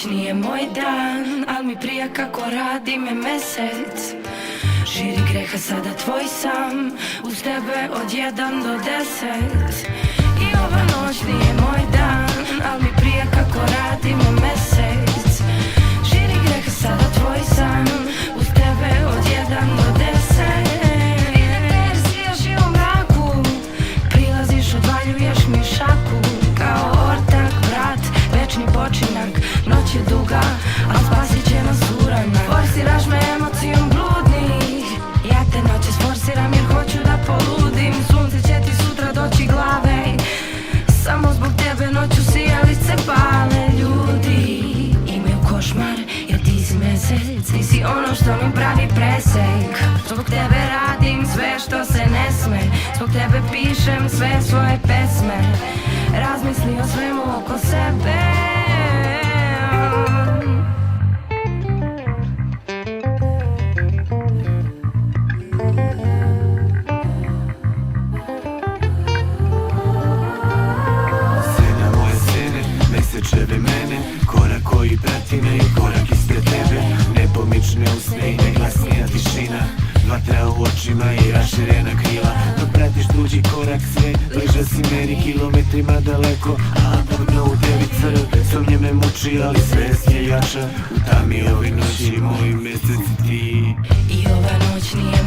noć nije moj dan, al mi prija kako radi me mesec. Širi greha sada tvoj sam, uz tebe od 1 do 10. I ova noć nije moj dan, al mi prija kako radi me mesec. Širi greha sada tvoj sam, uz tebe od 1 do 10. Počinak, noć je duga, a spasit će nas uranak. Forsiraš me emocijom bludnih, ja te noće sforsiram jer hoću da poludim. Sunce će ti sutra doći glave, samo zbog tebe noću sijalice pale. Ljudi imaju košmar jer ti si mesec, ti si ono što mi pravi presek. Zbog tebe radim sve što se ne sme, zbog tebe pišem sve svoje pesme. Razmisli o svemu oko sebe. Mesečeve mene, korak koji prati me i korak ispred tebe. Nepomične usne i neglasnija tišina, vatra u očima i raširena krila. Dok pratiš tuđi korak sve, bliže si meni kilometrima daleko. A podno u tebi crv, sumnje me muči, ali svest je jača. U tami ovi noći moj mesec ti. I ova noć nije